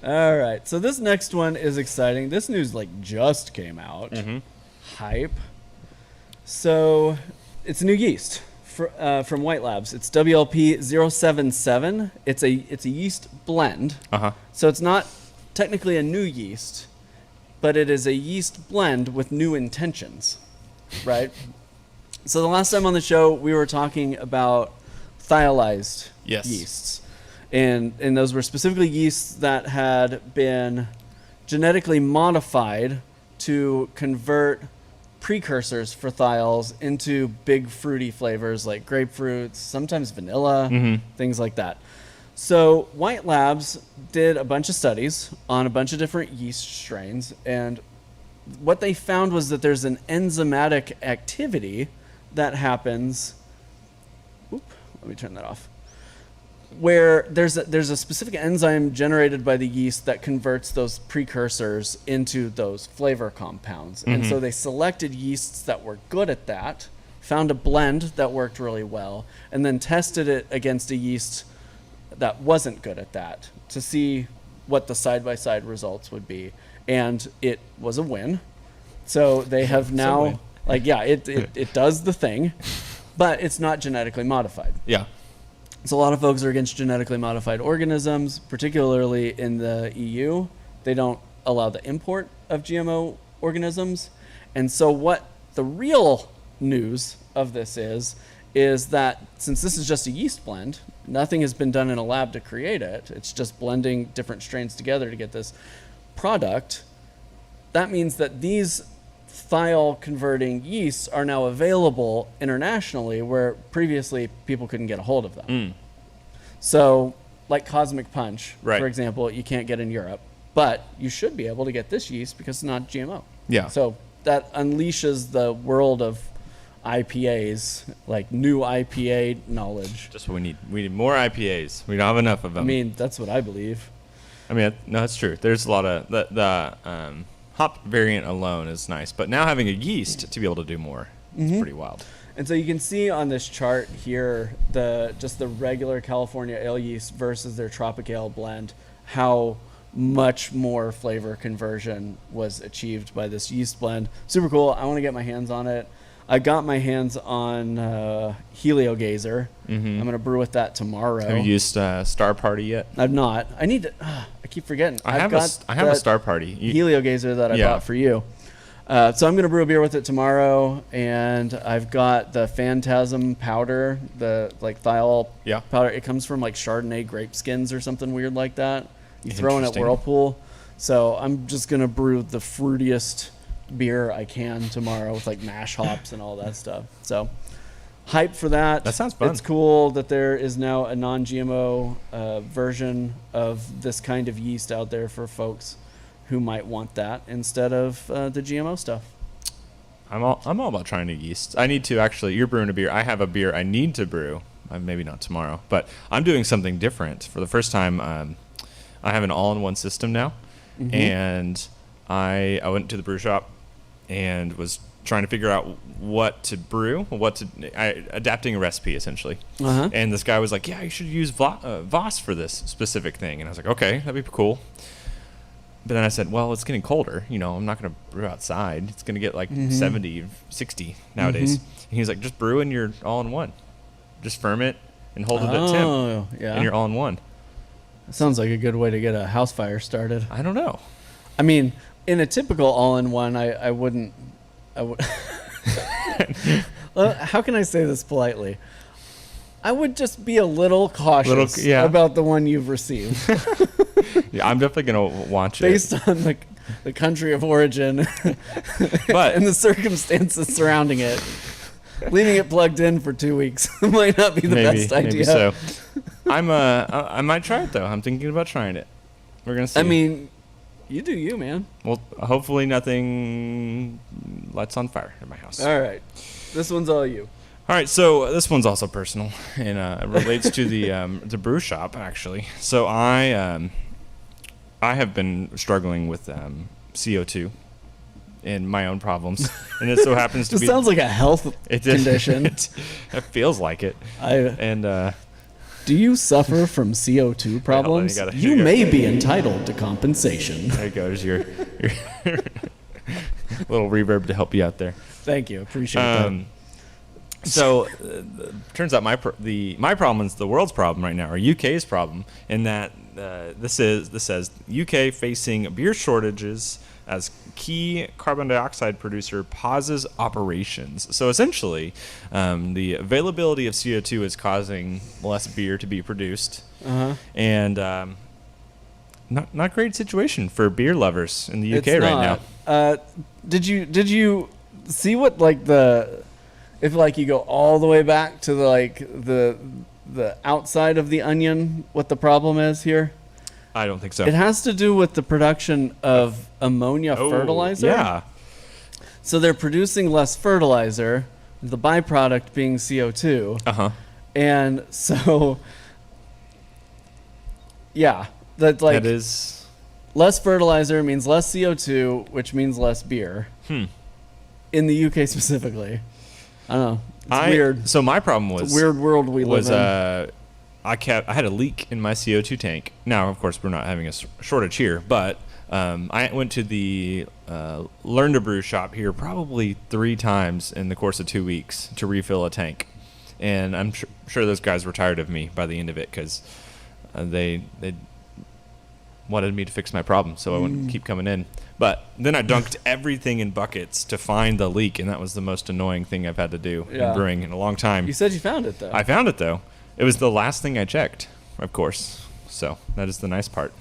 All right. So this next one is exciting. This news just came out. Mm-hmm. Hype. So it's a new yeast from White Labs. It's WLP 077. It's a yeast blend. Uh-huh. So it's not technically a new yeast, but it is a yeast blend with new intentions, right? So the last time on the show, we were talking about thiolized yeasts. And those were specifically yeasts that had been genetically modified to convert precursors for thiols into big fruity flavors like grapefruits, sometimes vanilla, things like that. So White Labs did a bunch of studies on a bunch of different yeast strains, and what they found was that there's an enzymatic activity that happens. Let me turn that off. Where there's a specific enzyme generated by the yeast that converts those precursors into those flavor compounds. And so they selected yeasts that were good at that, found a blend that worked really well, and then tested it against a yeast that wasn't good at that to see what the side-by-side results would be. And it was a win. So they have now, it does the thing, but it's not genetically modified. Yeah. So a lot of folks are against genetically modified organisms, particularly in the EU. They don't allow the import of GMO organisms. And so what the real news of this is that since this is just a yeast blend, nothing has been done in a lab to create it. It's just blending different strains together to get this product. That means that these thiol converting yeasts are now available internationally where previously people couldn't get a hold of them. So like Cosmic Punch, for example, you can't get in Europe, but you should be able to get this yeast because it's not GMO. Yeah. So that unleashes the world of IPAs, like new IPA knowledge. Just what we need. We need more IPAs. We don't have enough of them. I mean, that's what I believe. I mean, no, that's true. There's a lot of the hop variant alone is nice, but now having a yeast to be able to do more is pretty wild. And so you can see on this chart here, just the regular California ale yeast versus their Tropic Ale blend, how much more flavor conversion was achieved by this yeast blend. Super cool. I want to get my hands on it. I got my hands on Heliogazer. I'm going to brew with that tomorrow. Have you used Star Party yet? I've not. I need to. I keep forgetting. I have a Star Party. Heliogazer that I bought for you. So I'm going to brew a beer with it tomorrow, and I've got the Phantasm powder, the thiol powder. It comes from Chardonnay grape skins or something weird like that. You throw in at Whirlpool. So I'm just going to brew the fruitiest beer I can tomorrow with mash hops and all that stuff. So hype for that. That sounds fun. It's cool that there is now a non-GMO version of this kind of yeast out there for folks who might want that instead of the GMO stuff. I'm all about trying new yeasts. I need to actually. You're brewing a beer. I have a beer I need to brew. Maybe not tomorrow, but I'm doing something different for the first time. I have an all-in-one system now, and I went to the brew shop and was trying to figure out what to brew, adapting a recipe essentially. And this guy was like, "Yeah, you should use Voss for this specific thing." And I was like, "Okay, that'd be cool." But then I said, well, it's getting colder. I'm not going to brew outside. It's going to get 70, 60 nowadays. And he's like, just brew in your all-in-one. Just ferment and hold it at temp. Yeah. And you're all-in-one. That sounds like a good way to get a house fire started. I don't know. I mean, in a typical all-in-one, I wouldn't... How can I say this politely? I would just be a little cautious about the one you've received. Yeah, I'm definitely going to watch Based on the country of origin but and the circumstances surrounding it. Leaving it plugged in for 2 weeks might not be the best idea. Maybe so. I might try it, though. I'm thinking about trying it. We're going to see. I mean, you do you, man. Well, hopefully nothing lights on fire in my house. All right. This one's all you. All right, so this one's also personal, and it relates to the brew shop, actually. So I have been struggling with CO2 and my own problems, and it so happens to be... It sounds like a health condition. It feels like it. Do you suffer from CO2 problems? You may be entitled to compensation. There you go. There's your little reverb to help you out there. Thank you. Appreciate that. So, turns out my problem is the world's problem right now, or UK's problem, in that this says UK facing beer shortages as key carbon dioxide producer pauses operations. So essentially, the availability of CO2 is causing less beer to be produced, and not great situation for beer lovers in the UK right now. Did you see what if you go all the way back to the outside of the onion, what the problem is here? I don't think so. It has to do with the production of ammonia fertilizer. Yeah. So they're producing less fertilizer, the byproduct being CO2. And so, yeah, that is less fertilizer means less CO2, which means less beer. In the UK specifically. I don't know. It's weird. So my problem was it's a weird world we live in. I had a leak in my CO2 tank. Now, of course, we're not having a shortage here, but I went to the Learn to Brew shop here probably 3 times in the course of 2 weeks to refill a tank, and I'm sure those guys were tired of me by the end of it because they wanted me to fix my problem, so I wouldn't keep coming in. But then I dunked everything in buckets to find the leak, and that was the most annoying thing I've had to do in brewing in a long time. You said you found it, though. I found it, though. It was the last thing I checked, of course. So that is the nice part.